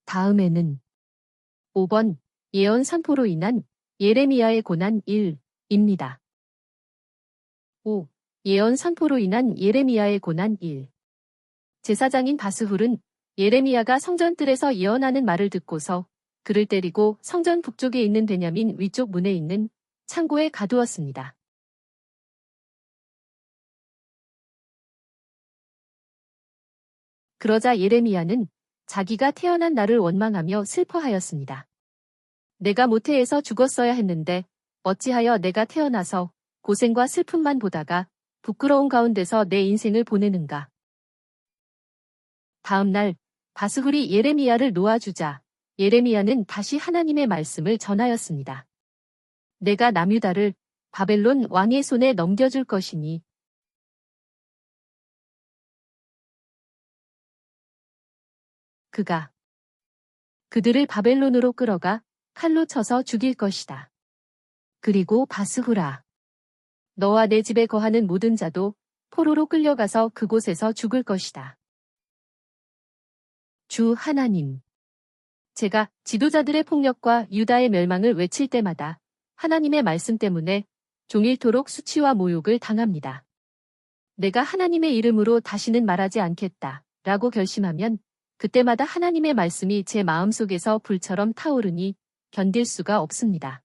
다음에는 5번 예언 선포로 인한 예레미야의 고난 1입니다. 5. 예언 선포로 인한 예레미야의 고난 1. 제사장인 바스훌은 예레미야가 성전뜰에서 예언하는 말을 듣고서 그를 때리고 성전 북쪽에 있는 베냐민 위쪽 문에 있는 창고에 가두었습니다. 그러자 예레미야는 자기가 태어난 날을 원망하며 슬퍼하였습니다. 내가 모태에서 죽었어야 했는데 어찌하여 내가 태어나서 고생과 슬픔만 보다가 부끄러운 가운데서 내 인생을 보내는가. 다음 날 바스훌이 예레미야를 놓아주자 예레미야는 다시 하나님의 말씀을 전하였습니다. 내가 남유다를 바벨론 왕의 손에 넘겨줄 것이니 그가 그들을 바벨론으로 끌어가 칼로 쳐서 죽일 것이다. 그리고 바스훌아, 너와 내 집에 거하는 모든 자도 포로로 끌려가서 그곳에서 죽을 것이다. 주 하나님, 제가 지도자들의 폭력과 유다의 멸망을 외칠 때마다 하나님의 말씀 때문에 종일토록 수치와 모욕을 당합니다. 내가 하나님의 이름으로 다시는 말하지 않겠다 라고 결심하면 그때마다 하나님의 말씀이 제 마음속에서 불처럼 타오르니 견딜 수가 없습니다.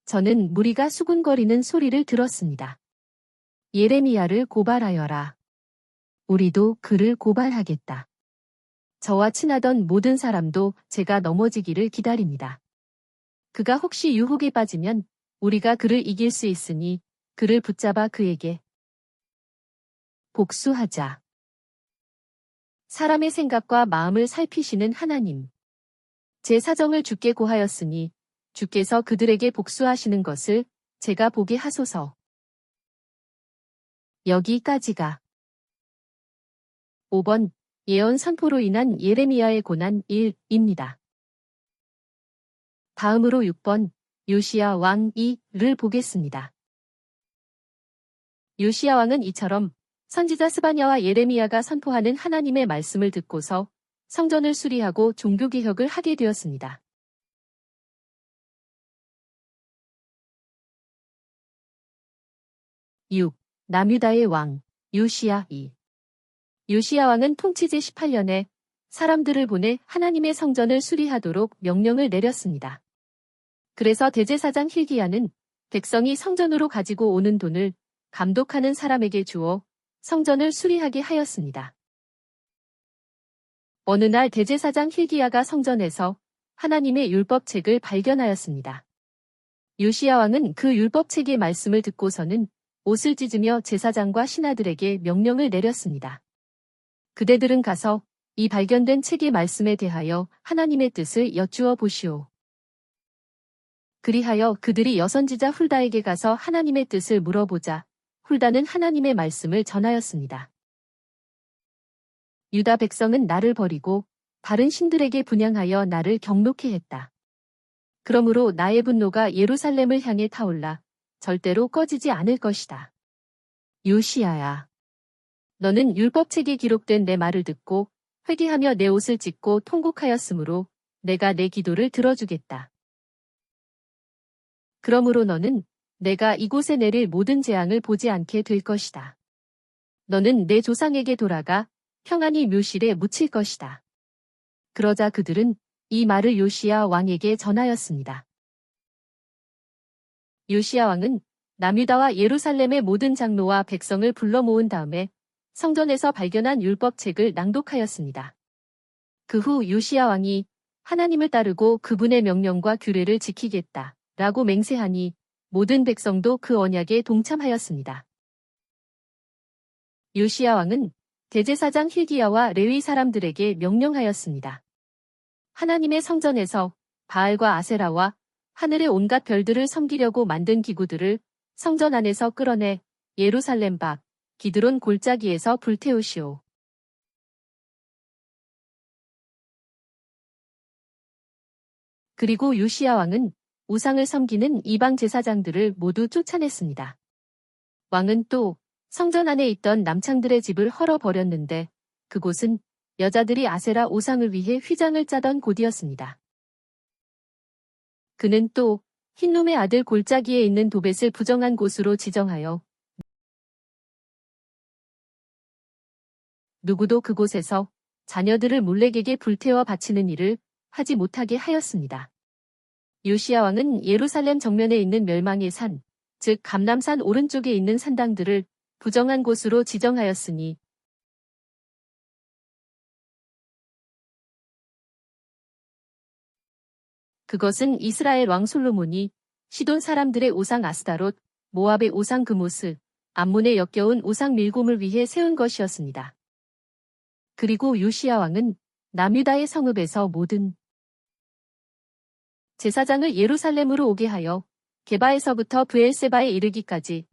저는 무리가 수군거리는 소리를 들었습니다. 예레미야를 고발하여라. 우리도 그를 고발하겠다. 저와 친하던 모든 사람도 제가 넘어지기를 기다립니다. 그가 혹시 유혹에 빠지면 우리가 그를 이길 수 있으니 그를 붙잡아 그에게 복수하자. 사람의 생각과 마음을 살피시는 하나님. 제 사정을 주께 고하였으니 주께서 그들에게 복수하시는 것을 제가 보게 하소서. 여기까지가 5번 예언 선포로 인한 예레미야의 고난 1입니다. 다음으로 6번 요시야 왕 2를 보겠습니다. 요시야 왕은 이처럼 선지자 스바냐와 예레미야가 선포하는 하나님의 말씀을 듣고서 성전을 수리하고 종교개혁을 하게 되었습니다. 6. 남유다의 왕 요시야 2. 요시야 왕은 통치제 18년에 사람들을 보내 하나님의 성전을 수리하도록 명령을 내렸습니다. 그래서 대제사장 힐기야는 백성이 성전으로 가지고 오는 돈을 감독하는 사람에게 주어 성전을 수리하게 하였습니다. 어느 날 대제사장 힐기야가 성전에서 하나님의 율법책을 발견하였습니다. 요시야 왕은 그 율법책의 말씀을 듣고서는 옷을 찢으며 제사장과 신하들에게 명령을 내렸습니다. 그대들은 가서 이 발견된 책의 말씀에 대하여 하나님의 뜻을 여쭈어 보시오. 그리하여 그들이 여선지자 훌다에게 가서 하나님의 뜻을 물어보자 훌다는 하나님의 말씀을 전하였습니다. 유다 백성은 나를 버리고 다른 신들에게 분향하여 나를 경록해 했다. 그러므로 나의 분노가 예루살렘을 향해 타올라 절대로 꺼지지 않을 것이다. 요시야야, 너는 율법책에 기록된 내 말을 듣고 회개하며 내 옷을 찢고 통곡하였으므로 내가 내 기도를 들어주겠다. 그러므로 너는 내가 이곳에 내릴 모든 재앙을 보지 않게 될 것이다. 너는 내 조상에게 돌아가 평안히 묘실에 묻힐 것이다. 그러자 그들은 이 말을 요시야 왕에게 전하였습니다. 요시야 왕은 남유다와 예루살렘의 모든 장로와 백성을 불러 모은 다음에 성전에서 발견한 율법책을 낭독하였습니다. 그 후 요시야 왕이 하나님을 따르고 그분의 명령과 규례를 지키겠다 라고 맹세하니 모든 백성도 그 언약에 동참하였습니다. 요시야 왕은 대제사장 힐기야와 레위 사람들에게 명령하였습니다. 하나님의 성전에서 바알과 아세라와 하늘의 온갖 별들을 섬기려고 만든 기구들을 성전 안에서 끌어내 예루살렘 밖 기드론 골짜기에서 불태우시오. 그리고 요시야 왕은 우상을 섬기는 이방 제사장들을 모두 쫓아냈습니다. 왕은 또 성전 안에 있던 남창들의 집을 헐어버렸는데 그곳은 여자들이 아세라 우상을 위해 휘장을 짜던 곳이었습니다. 그는 또 흰놈의 아들 골짜기에 있는 도벳을 부정한 곳으로 지정하여 누구도 그곳에서 자녀들을 몰렉에게 불태워 바치는 일을 하지 못하게 하였습니다. 요시야 왕은 예루살렘 정면에 있는 멸망의 산, 즉 감람산 오른쪽에 있는 산당들을 부정한 곳으로 지정하였으니 그것은 이스라엘 왕 솔로몬이 시돈 사람들의 우상 아스타롯, 모압의 우상 그모스, 암몬의 역겨운 우상 밀곰을 위해 세운 것이었습니다. 그리고 요시야 왕은 남유다의 성읍에서 모든 제사장을 예루살렘으로 오게 하여 게바에서부터 브엘세바에 이르기까지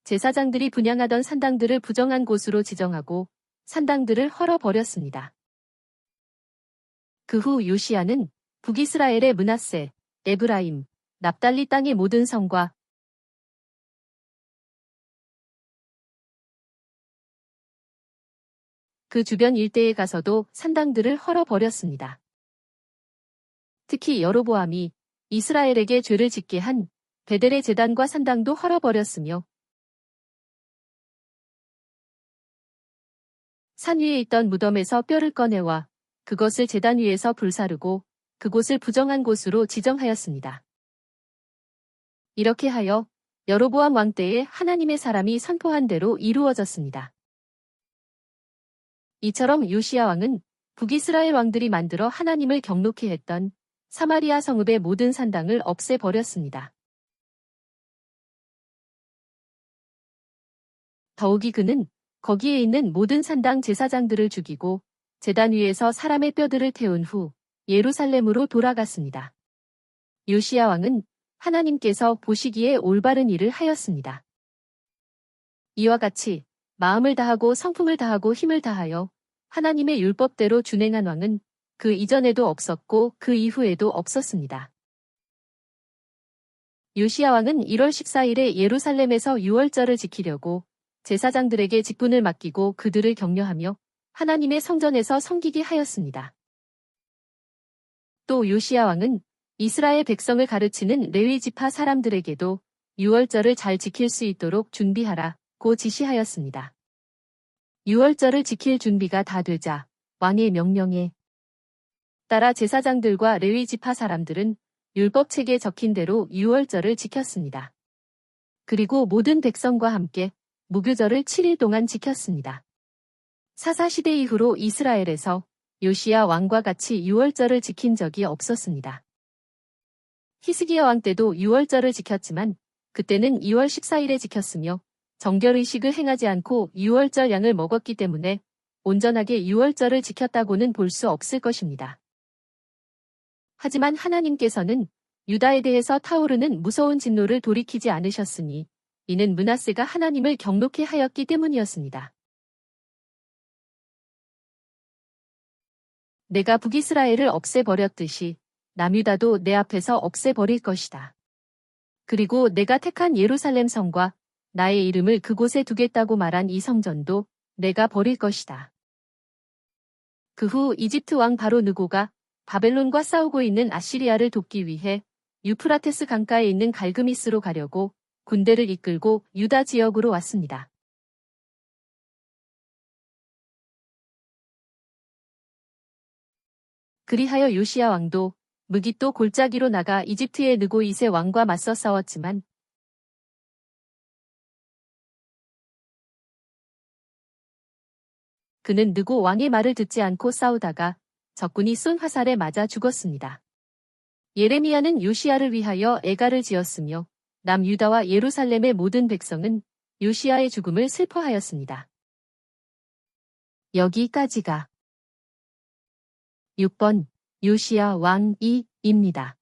제사장들이 분향하던 산당들을 부정한 곳으로 지정하고 산당들을 헐어버렸습니다. 그 후 요시야는 북이스라엘의 므낫세, 에브라임, 납달리 땅의 모든 성과 그 주변 일대에 가서도 산당들을 헐어버렸습니다. 특히 여로보암이 이스라엘에게 죄를 짓게 한 베델의 제단과 산당도 헐어버렸으며 산 위에 있던 무덤에서 뼈를 꺼내와 그것을 제단 위에서 불사르고 그곳을 부정한 곳으로 지정하였습니다. 이렇게 하여 여로보암 왕 때에 하나님의 사람이 선포한 대로 이루어졌습니다. 이처럼 요시야 왕은 북이스라엘 왕들이 만들어 하나님을 경록케 했던 사마리아 성읍의 모든 산당을 없애버렸습니다. 더욱이 그는 거기에 있는 모든 산당 제사장들을 죽이고 제단 위에서 사람의 뼈들을 태운 후 예루살렘으로 돌아갔습니다. 요시야 왕은 하나님께서 보시기에 올바른 일을 하였습니다. 이와 같이 마음을 다하고 성품을 다하고 힘을 다하여 하나님의 율법대로 준행한 왕은 그 이전에도 없었고 그 이후에도 없었습니다. 요시야 왕은 1월 14일에 예루살렘에서 유월절을 지키려고 제사장들에게 직분을 맡기고 그들을 격려하며 하나님의 성전에서 섬기게 하였습니다. 또 요시야 왕은 이스라엘 백성을 가르치는 레위 지파 사람들에게도 유월절을 잘 지킬 수 있도록 준비하라고 지시하였습니다. 유월절을 지킬 준비가 다 되자 왕의 명령에 따라 제사장들과 레위 지파 사람들은 율법책에 적힌 대로 유월절을 지켰습니다. 그리고 모든 백성과 함께 무교절을 7일 동안 지켰습니다. 사사시대 이후로 이스라엘에서 요시야 왕과 같이 유월절을 지킨 적이 없었습니다. 히스기야 왕 때도 유월절을 지켰지만 그때는 2월 14일에 지켰으며 정결의식을 행하지 않고 유월절 양을 먹었기 때문에 온전하게 유월절을 지켰다고는 볼 수 없을 것입니다. 하지만 하나님께서는 유다에 대해서 타오르는 무서운 진노를 돌이키지 않으셨으니 이는 므낫세가 하나님을 경록케 하였기 때문이었습니다. 내가 북이스라엘을 없애버렸듯이 남유다도 내 앞에서 없애버릴 것이다. 그리고 내가 택한 예루살렘 성과 나의 이름을 그곳에 두겠다고 말한 이 성전도 내가 버릴 것이다. 그 후 이집트 왕 바로 느고가 바벨론과 싸우고 있는 아시리아를 돕기 위해 유프라테스 강가에 있는 갈그미스로 가려고 군대를 이끌고 유다 지역으로 왔습니다. 그리하여 요시야 왕도 무깃도 골짜기로 나가 이집트의 느고 이세 왕과 맞서 싸웠지만 그는 느고 왕의 말을 듣지 않고 싸우다가 적군이 쏜 화살에 맞아 죽었습니다. 예레미야는 요시야를 위하여 애가를 지었으며 남유다와 예루살렘의 모든 백성은 요시야의 죽음을 슬퍼하였습니다. 여기까지가 6번 요시야 왕 2입니다.